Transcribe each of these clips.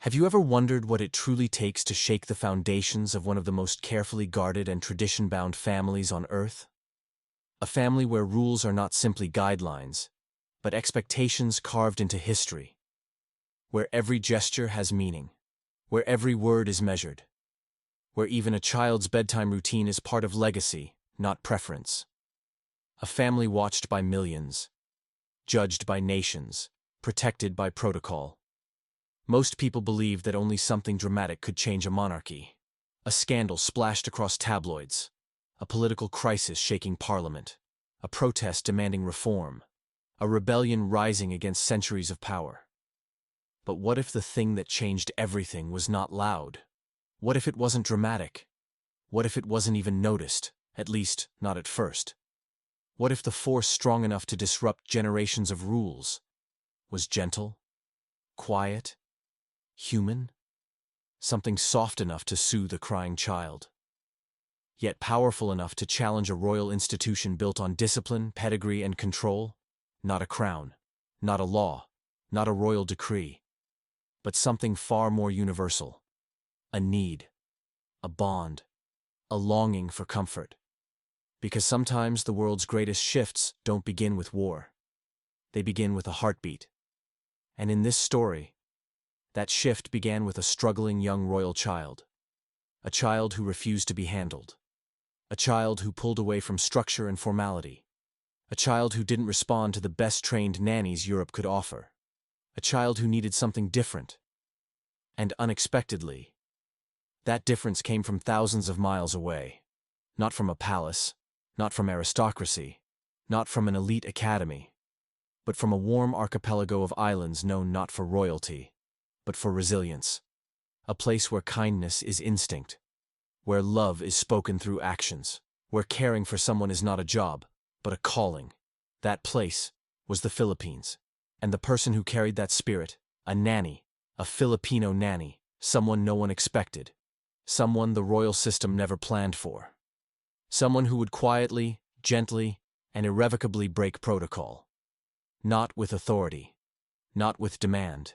Have you ever wondered what it truly takes to shake the foundations of one of the most carefully guarded and tradition-bound families on Earth? A family where rules are not simply guidelines, but expectations carved into history. Where every gesture has meaning. Where every word is measured. Where even a child's bedtime routine is part of legacy, not preference. A family watched by millions. Judged by nations. Protected by protocol. Most people believed that only something dramatic could change a monarchy. A scandal splashed across tabloids. A political crisis shaking parliament. A protest demanding reform. A rebellion rising against centuries of power. But what if the thing that changed everything was not loud? What if it wasn't dramatic? What if it wasn't even noticed, at least not at first? What if the force strong enough to disrupt generations of rules was gentle, quiet, human? Something soft enough to soothe a crying child, yet powerful enough to challenge a royal institution built on discipline, pedigree, and control? Not a crown, not a law, not a royal decree, but something far more universal. A need, a bond, a longing for comfort. Because sometimes the world's greatest shifts don't begin with war. They begin with a heartbeat. And in this story, that shift began with a struggling young royal child. A child who refused to be handled. A child who pulled away from structure and formality. A child who didn't respond to the best-trained nannies Europe could offer. A child who needed something different. And unexpectedly, that difference came from thousands of miles away. Not from a palace, not from aristocracy, not from an elite academy, but from a warm archipelago of islands known not for royalty, but for resilience. A place where kindness is instinct, where love is spoken through actions, where caring for someone is not a job, but a calling. That place was the Philippines, and the person who carried that spirit, a nanny, a Filipino nanny, someone no one expected, someone the royal system never planned for. Someone who would quietly, gently, and irrevocably break protocol. Not with authority, not with demand,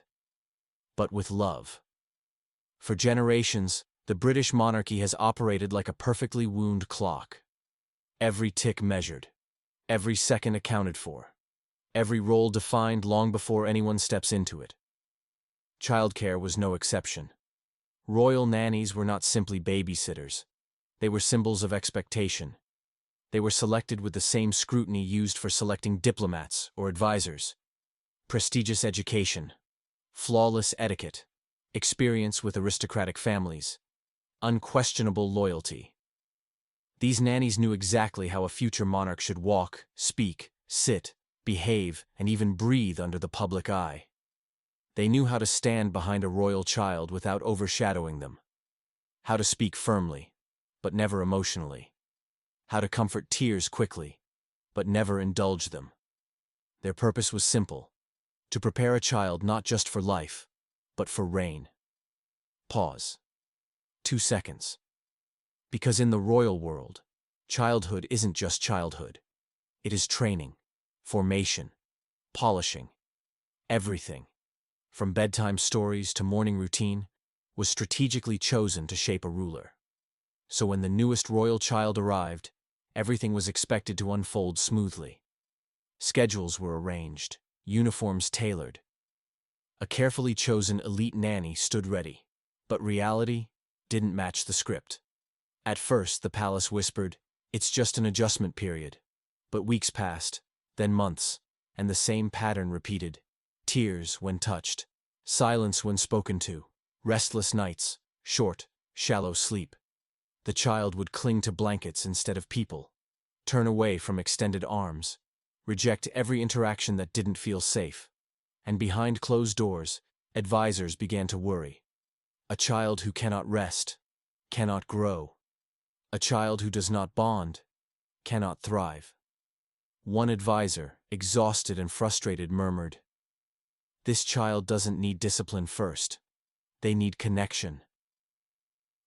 but with love. For generations, the British monarchy has operated like a perfectly wound clock. Every tick measured, every second accounted for, every role defined long before anyone steps into it. Childcare was no exception. Royal nannies were not simply babysitters. They were symbols of expectation. They were selected with the same scrutiny used for selecting diplomats or advisors. Prestigious education, flawless etiquette, experience with aristocratic families, unquestionable loyalty. These nannies knew exactly how a future monarch should walk, speak, sit, behave, and even breathe under the public eye. They knew how to stand behind a royal child without overshadowing them. How to speak firmly, but never emotionally. How to comfort tears quickly, but never indulge them. Their purpose was simple: to prepare a child not just for life, but for reign. Pause. 2 seconds. Because in the royal world, childhood isn't just childhood. It is training, formation, polishing. Everything, from bedtime stories to morning routine, was strategically chosen to shape a ruler. So when the newest royal child arrived, everything was expected to unfold smoothly. Schedules were arranged, uniforms tailored. A carefully chosen elite nanny stood ready, but reality didn't match the script. At first, the palace whispered, "It's just an adjustment period." But weeks passed, then months, and the same pattern repeated. Tears when touched, silence when spoken to, restless nights, short, shallow sleep. The child would cling to blankets instead of people, turn away from extended arms, reject every interaction that didn't feel safe. And behind closed doors, advisors began to worry. A child who cannot rest, cannot grow. A child who does not bond, cannot thrive. One advisor, exhausted and frustrated, murmured, "This child doesn't need discipline first. They need connection."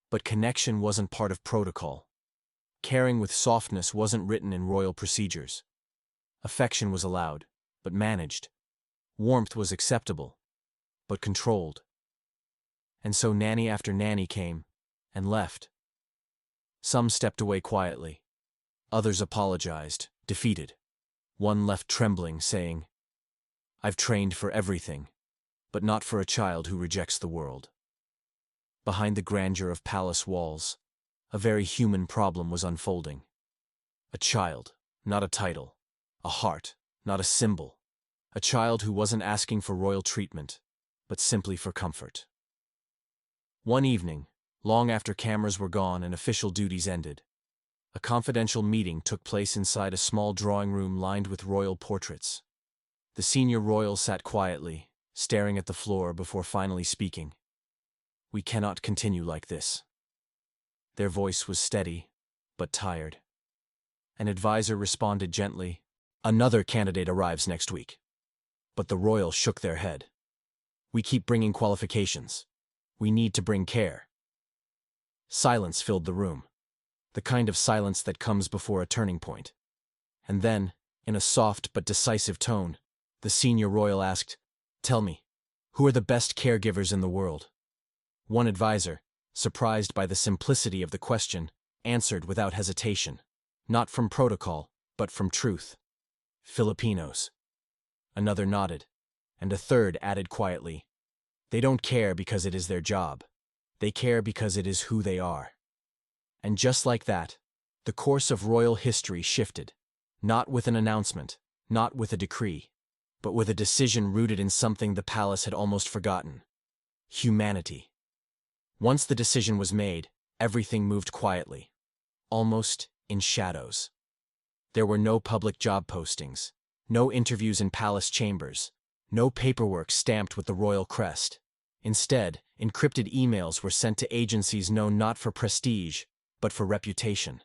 But connection wasn't part of protocol. Caring with softness wasn't written in royal procedures. Affection was allowed, but managed. Warmth was acceptable, but controlled. And so nanny after nanny came and left. Some stepped away quietly. Others apologized, defeated. One left trembling, saying, "I've trained for everything, but not for a child who rejects the world." Behind the grandeur of palace walls, a very human problem was unfolding. A child, not a title. A heart, not a symbol. A child who wasn't asking for royal treatment, but simply for comfort. One evening, long after cameras were gone and official duties ended, a confidential meeting took place inside a small drawing room lined with royal portraits. The senior royal sat quietly, staring at the floor before finally speaking. "We cannot continue like this." Their voice was steady, but tired. An advisor responded gently, "Another candidate arrives next week." But the royal shook their head. "We keep bringing qualifications. We need to bring care." Silence filled the room, the kind of silence that comes before a turning point. And then, in a soft but decisive tone, the senior royal asked, "Tell me, who are the best caregivers in the world?" One advisor, surprised by the simplicity of the question, answered without hesitation, not from protocol, but from truth. "Filipinos." Another nodded, and a third added quietly, "They don't care because it is their job. They care because it is who they are." And just like that, the course of royal history shifted, not with an announcement, not with a decree, but with a decision rooted in something the palace had almost forgotten: humanity. Once the decision was made, everything moved quietly, almost in shadows. There were no public job postings, no interviews in palace chambers, no paperwork stamped with the royal crest. Instead, encrypted emails were sent to agencies known not for prestige, but for reputation.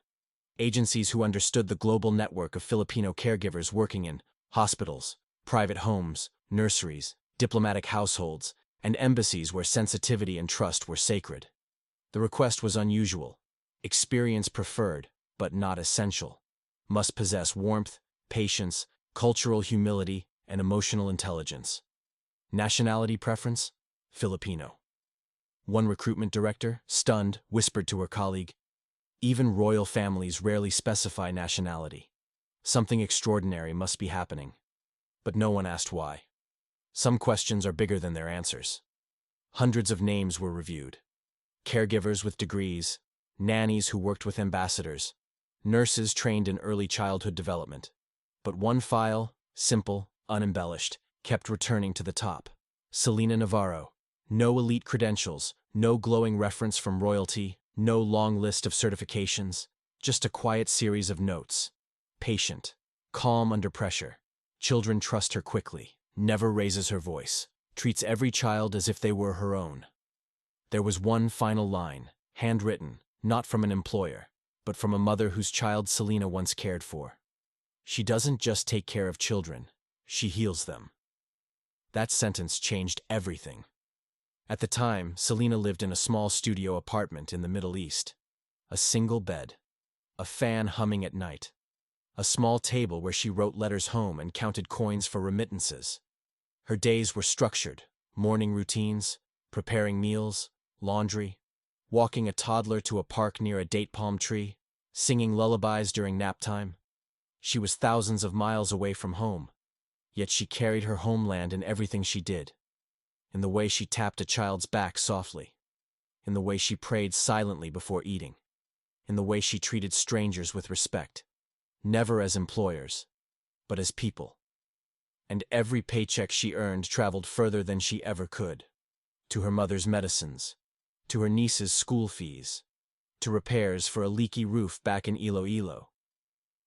Agencies who understood the global network of Filipino caregivers working in hospitals, private homes, nurseries, diplomatic households, and embassies where sensitivity and trust were sacred. The request was unusual: experience preferred, but not essential. Must possess warmth, patience, cultural humility, and emotional intelligence. Nationality preference? Filipino. One recruitment director, stunned, whispered to her colleague, "Even royal families rarely specify nationality. Something extraordinary must be happening." But no one asked why. Some questions are bigger than their answers. Hundreds of names were reviewed. Caregivers with degrees, nannies who worked with ambassadors, nurses trained in early childhood development. But one file, simple, unembellished, kept returning to the top. Selena Navarro. No elite credentials, no glowing reference from royalty, no long list of certifications, just a quiet series of notes. Patient, calm under pressure. Children trust her quickly, never raises her voice, treats every child as if they were her own. There was one final line, handwritten, not from an employer, but from a mother whose child Selena once cared for. "She doesn't just take care of children, she heals them." That sentence changed everything. At the time, Selena lived in a small studio apartment in the Middle East. A single bed, a fan humming at night, a small table where she wrote letters home and counted coins for remittances. Her days were structured: morning routines, preparing meals, laundry, walking a toddler to a park near a date palm tree, singing lullabies during nap time. She was thousands of miles away from home, yet she carried her homeland in everything she did. In the way she tapped a child's back softly, in the way she prayed silently before eating, in the way she treated strangers with respect, never as employers, but as people. And every paycheck she earned traveled further than she ever could, to her mother's medicines, to her niece's school fees, to repairs for a leaky roof back in Iloilo.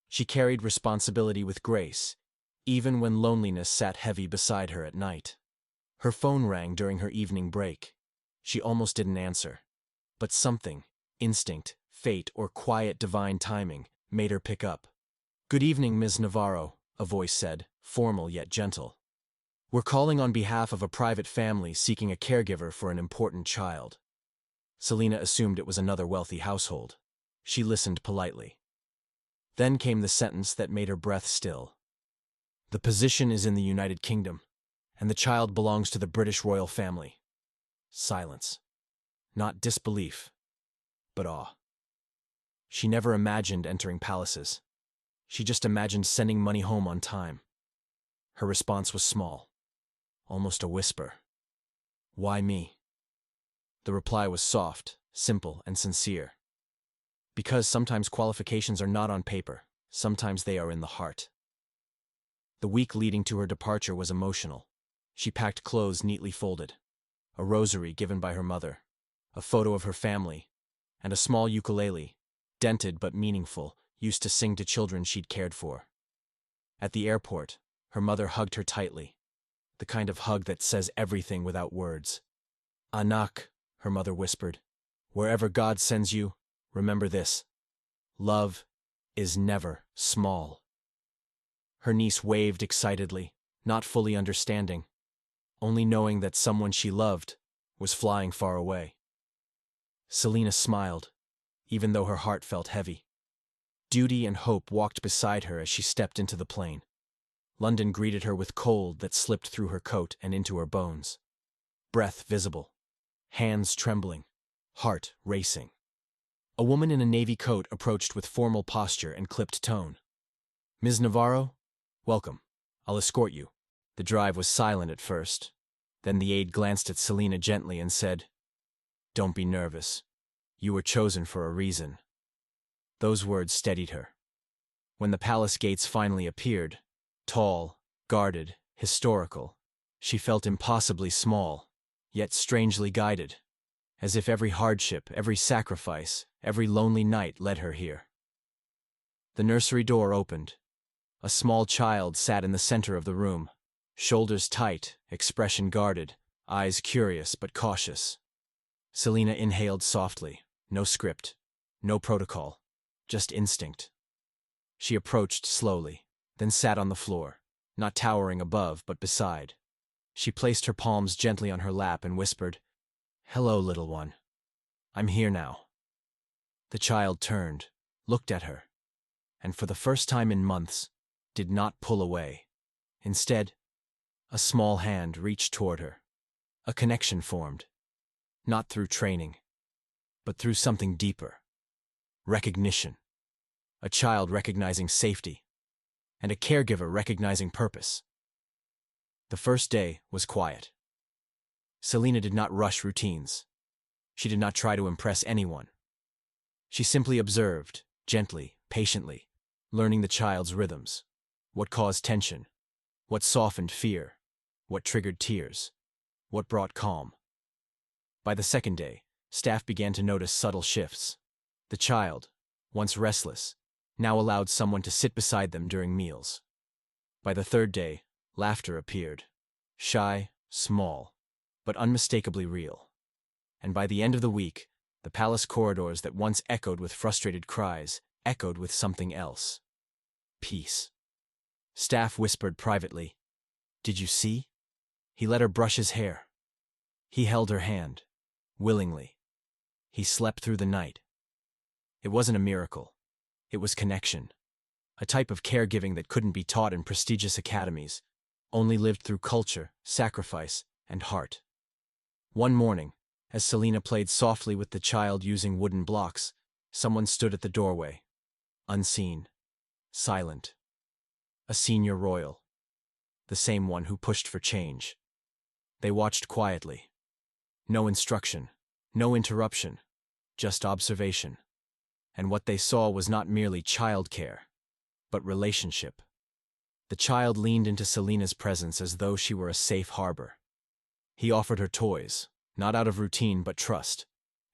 She carried responsibility with grace, even when loneliness sat heavy beside her at night. Her phone rang during her evening break. She almost didn't answer, but something, instinct, fate, or quiet divine timing, made her pick up. "Good evening, Ms. Navarro," a voice said, formal yet gentle. "We're calling on behalf of a private family seeking a caregiver for an important child." Selena assumed it was another wealthy household. She listened politely. Then came the sentence that made her breath still. "The position is in the United Kingdom, and the child belongs to the British royal family." Silence. Not disbelief, but awe. She never imagined entering palaces. She just imagined sending money home on time. Her response was small, almost a whisper. Why me? The reply was soft, simple, and sincere. Because sometimes qualifications are not on paper, sometimes they are in the heart. The week leading to her departure was emotional. She packed clothes neatly folded, a rosary given by her mother, a photo of her family, and a small ukulele, dented but meaningful, used to sing to children she'd cared for. At the airport, her mother hugged her tightly, the kind of hug that says everything without words. Anak, her mother whispered, wherever God sends you, remember this. Love is never small. Her niece waved excitedly, not fully understanding, only knowing that someone she loved was flying far away. Selina smiled, even though her heart felt heavy. Duty and hope walked beside her as she stepped into the plane. London greeted her with cold that slipped through her coat and into her bones. Breath visible, hands trembling, heart racing. A woman in a navy coat approached with formal posture and clipped tone. Ms. Navarro, welcome. I'll escort you. The drive was silent at first. Then the aide glanced at Selina gently and said, Don't be nervous. You were chosen for a reason. Those words steadied her. When the palace gates finally appeared, tall, guarded, historical, she felt impossibly small, yet strangely guided, as if every hardship, every sacrifice, every lonely night led her here. The nursery door opened. A small child sat in the center of the room, shoulders tight, expression guarded, eyes curious but cautious. Selina inhaled softly, no script, no protocol, just instinct. She approached slowly, then sat on the floor, not towering above but beside. She placed her palms gently on her lap and whispered, Hello, little one. I'm here now. The child turned, looked at her, and for the first time in months, did not pull away. Instead, a small hand reached toward her. A connection formed, not through training, but through something deeper. Recognition. A child recognizing safety, and a caregiver recognizing purpose. The first day was quiet. Selina did not rush routines. She did not try to impress anyone. She simply observed, gently, patiently, learning the child's rhythms, what caused tension, what softened fear, what triggered tears, what brought calm. By the second day, staff began to notice subtle shifts. The child, once restless, now allowed someone to sit beside them during meals. By the third day, laughter appeared. Shy, small, but unmistakably real. And by the end of the week, the palace corridors that once echoed with frustrated cries echoed with something else. Peace. Staff whispered privately, Did you see? He let her brush his hair. He held her hand, willingly. He slept through the night. It wasn't a miracle. It was connection. A type of caregiving that couldn't be taught in prestigious academies, only lived through culture, sacrifice, and heart. One morning, as Selina played softly with the child using wooden blocks, someone stood at the doorway. Unseen. Silent. A senior royal. The same one who pushed for change. They watched quietly. No instruction, no interruption, just observation. And what they saw was not merely childcare, but relationship. The child leaned into Selina's presence as though she were a safe harbor. He offered her toys, not out of routine but trust,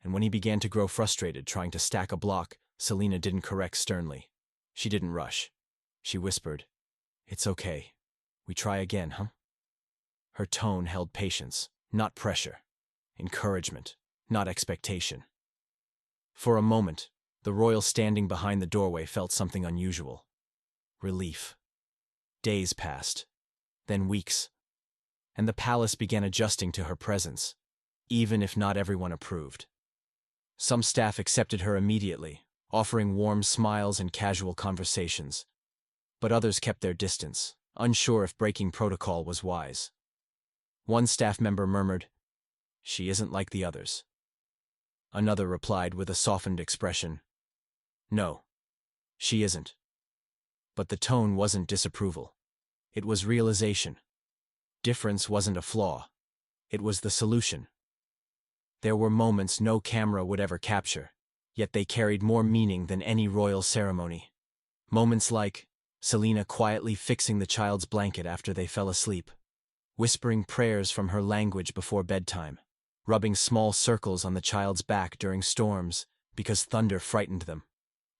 and when he began to grow frustrated trying to stack a block, Selina didn't correct sternly. She didn't rush. She whispered, It's okay. We try again, huh? Her tone held patience, not pressure. Encouragement, not expectation. For a moment, the royal standing behind the doorway felt something unusual. Relief. Days passed, then weeks, and the palace began adjusting to her presence, even if not everyone approved. Some staff accepted her immediately, offering warm smiles and casual conversations, but others kept their distance, unsure if breaking protocol was wise. One staff member murmured, She isn't like the others. Another replied with a softened expression. No, she isn't. But the tone wasn't disapproval. It was realization. Difference wasn't a flaw. It was the solution. There were moments no camera would ever capture, yet they carried more meaning than any royal ceremony. Moments like Selina quietly fixing the child's blanket after they fell asleep, whispering prayers from her language before bedtime, rubbing small circles on the child's back during storms because thunder frightened them,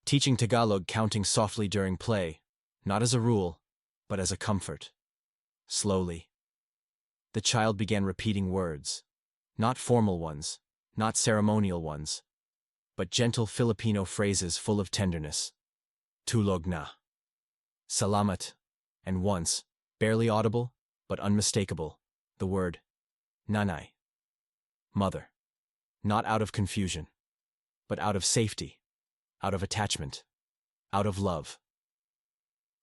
teaching Tagalog counting softly during play, not as a rule, but as a comfort. Slowly, the child began repeating words, not formal ones, not ceremonial ones, but gentle Filipino phrases full of tenderness. Tulog na. Salamat, and once, barely audible, but unmistakable, the word nanay. Mother. Not out of confusion, but out of safety, out of attachment, out of love.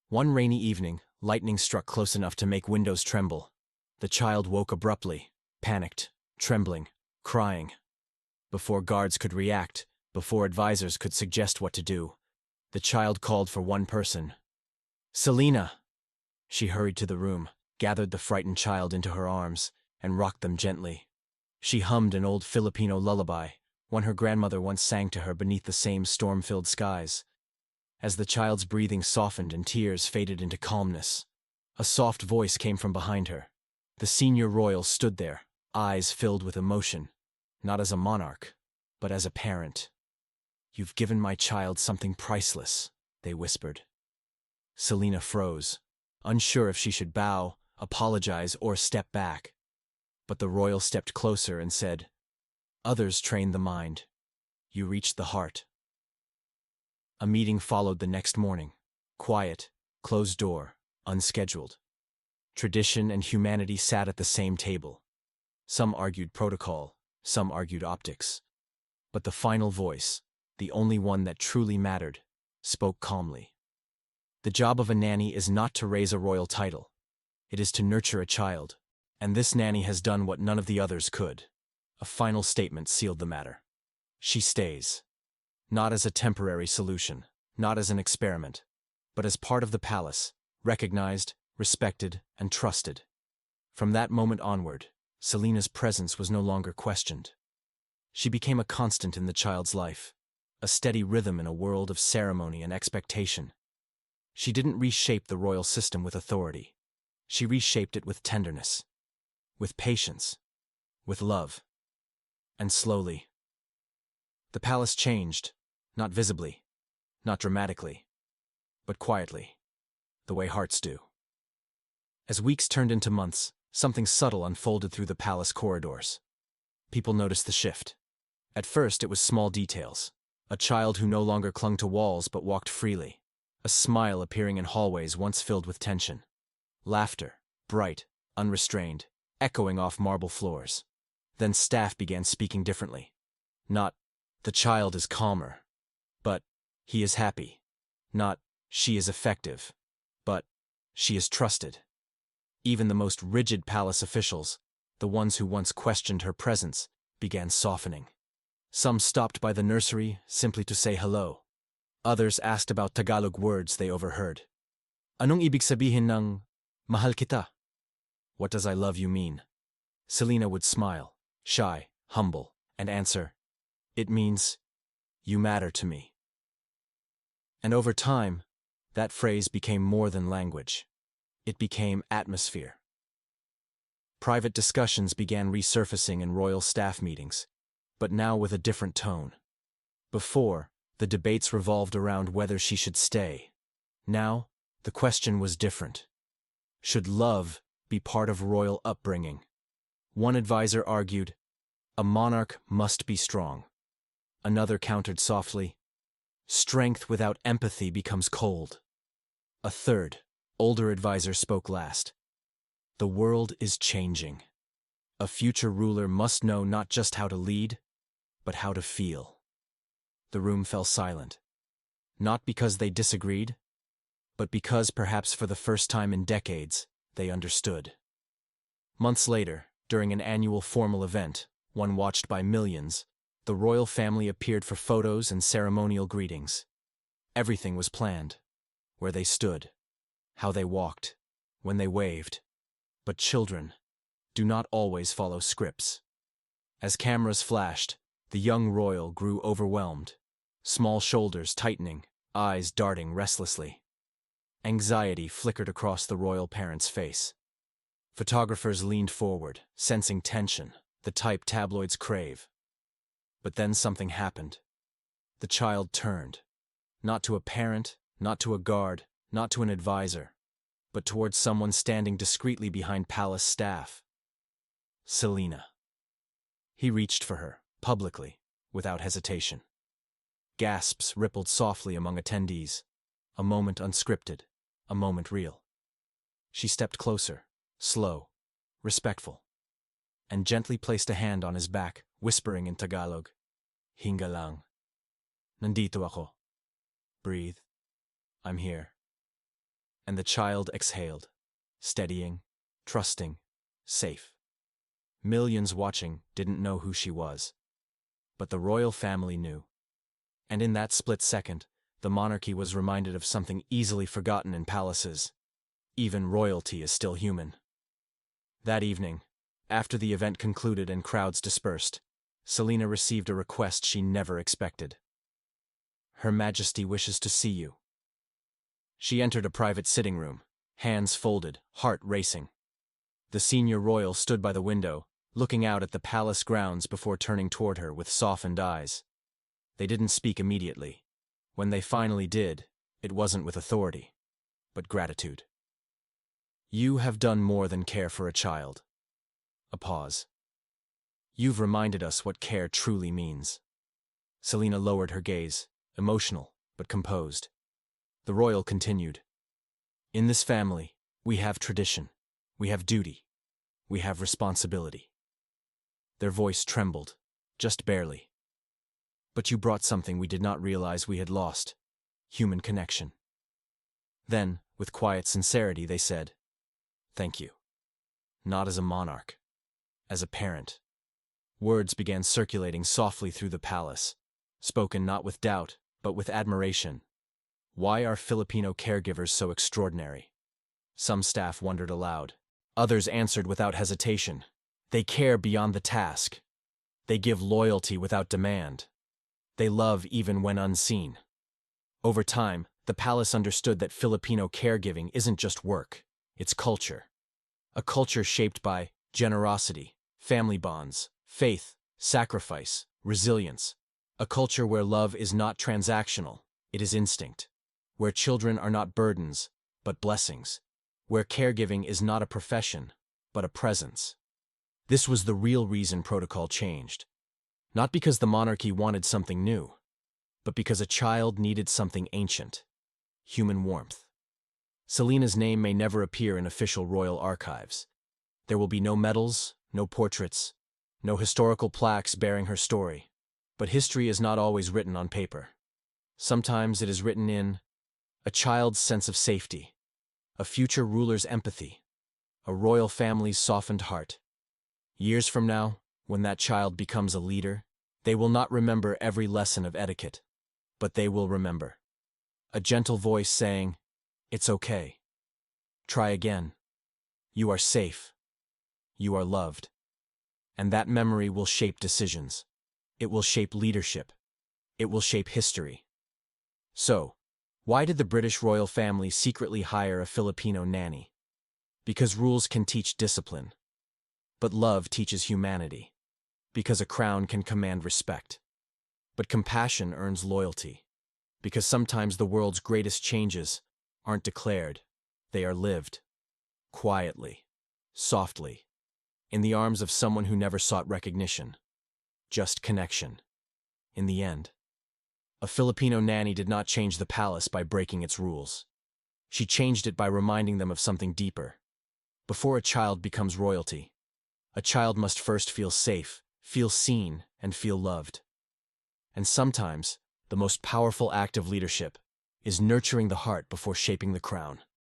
One rainy evening, lightning struck close enough to make windows tremble. The child woke abruptly, panicked, trembling, crying. Before guards could react, before advisors could suggest what to do, the child called for one person. Selina! She hurried to the room, gathered the frightened child into her arms, and rocked them gently. She hummed an old Filipino lullaby, one her grandmother once sang to her beneath the same storm-filled skies. As the child's breathing softened and tears faded into calmness, a soft voice came from behind her. The senior royal stood there, eyes filled with emotion, not as a monarch, but as a parent. "You've given my child something priceless," they whispered. Selina froze, unsure if she should bow, apologize, or step back. But the royal stepped closer and said, "Others train the mind. You reached the heart." A meeting followed the next morning. Quiet, closed door, unscheduled. Tradition and humanity sat at the same table. Some argued protocol, some argued optics. But the final voice, the only one that truly mattered, spoke calmly. The job of a nanny is not to raise a royal title. It is to nurture a child, and this nanny has done what none of the others could. A final statement sealed the matter. She stays. Not as a temporary solution, not as an experiment, but as part of the palace, recognized, respected, and trusted. From that moment onward, Selina's presence was no longer questioned. She became a constant in the child's life, a steady rhythm in a world of ceremony and expectation. She didn't reshape the royal system with authority. She reshaped it with tenderness, with patience, with love. And slowly, the palace changed, not visibly, not dramatically, but quietly, the way hearts do. As weeks turned into months, something subtle unfolded through the palace corridors. People noticed the shift. At first, it was small details. A child who no longer clung to walls but walked freely. A smile appearing in hallways once filled with tension. Laughter, bright, unrestrained, echoing off marble floors. Then staff began speaking differently. Not, "The child is calmer," but, "He is happy." Not, "She is effective," but, "She is trusted." Even the most rigid palace officials, the ones who once questioned her presence, began softening. Some stopped by the nursery simply to say hello. Others asked about Tagalog words they overheard. "Anong ibig sabihin ng mahal kita?" "What does I love you mean?" Selina would smile, shy, humble, and answer, "It means, you matter to me." And over time, that phrase became more than language. It became atmosphere. Private discussions began resurfacing in royal staff meetings, but now with a different tone. Before, the debates revolved around whether she should stay. Now, the question was different. Should love be part of royal upbringing? One advisor argued, "A monarch must be strong." Another countered softly, "Strength without empathy becomes cold." A third, older advisor spoke last, "The world is changing. A future ruler must know not just how to lead, but how to feel." The room fell silent. Not because they disagreed, but because, perhaps for the first time in decades, they understood. Months later, during an annual formal event, one watched by millions, The royal family appeared for photos and ceremonial greetings. Everything was planned. Where they stood, how they walked, when they waved. But children do not always follow scripts. As cameras flashed, the young royal grew overwhelmed, small shoulders tightening, eyes darting restlessly. Anxiety flickered across the royal parent's face. Photographers leaned forward, sensing tension, the type tabloids crave. But then something happened. The child turned, not to a parent, not to a guard, not to an advisor, but towards someone standing discreetly behind palace staff. Selina. He reached for her, publicly, without hesitation. Gasps rippled softly among attendees. A moment unscripted, a moment real. She stepped closer, slow, respectful, and gently placed a hand on his back, whispering in Tagalog, "Hinga lang. Nandito ako. Breathe. I'm here." And the child exhaled, steadying, trusting, safe. Millions watching didn't know who she was. But the royal family knew. And in that split second, the monarchy was reminded of something easily forgotten in palaces. Even royalty is still human. That evening, after the event concluded and crowds dispersed, Selina received a request she never expected. "Her Majesty wishes to see you." She entered a private sitting room, hands folded, heart racing. The senior royal stood by the window, looking out at the palace grounds before turning toward her with softened eyes. They didn't speak immediately. When they finally did, it wasn't with authority, but gratitude. "You have done more than care for a child." A pause. "You've reminded us what care truly means." Selina lowered her gaze, emotional, but composed. The royal continued. "In this family, we have tradition, we have duty, we have responsibility." Their voice trembled, just barely. "But you brought something we did not realize we had lost, human connection." Then, with quiet sincerity, they said, "Thank you. Not as a monarch, as a parent." Words began circulating softly through the palace, spoken not with doubt, but with admiration. Why are Filipino caregivers so extraordinary? Some staff wondered aloud. Others answered without hesitation. They care beyond the task. They give loyalty without demand. They love even when unseen. Over time, the palace understood that Filipino caregiving isn't just work, it's culture. A culture shaped by generosity, family bonds, faith, sacrifice, resilience. A culture where love is not transactional, it is instinct. Where children are not burdens, but blessings. Where caregiving is not a profession, but a presence. This was the real reason protocol changed. Not because the monarchy wanted something new, but because a child needed something ancient. Human warmth. Selina's name may never appear in official royal archives. There will be no medals, no portraits, no historical plaques bearing her story. But history is not always written on paper. Sometimes it is written in a child's sense of safety, a future ruler's empathy, a royal family's softened heart. Years from now, when that child becomes a leader, they will not remember every lesson of etiquette, but they will remember a gentle voice saying, "It's okay. Try again. You are safe. You are loved." And that memory will shape decisions. It will shape leadership. It will shape history. So, why did the British royal family secretly hire a Filipino nanny? Because rules can teach discipline. But love teaches humanity. Because a crown can command respect. But compassion earns loyalty. Because sometimes the world's greatest changes aren't declared, they are lived. Quietly, softly, in the arms of someone who never sought recognition. Just connection. In the end, a Filipino nanny did not change the palace by breaking its rules. She changed it by reminding them of something deeper. Before a child becomes royalty, a child must first feel safe, feel seen, and feel loved. And sometimes, the most powerful act of leadership is nurturing the heart before shaping the crown.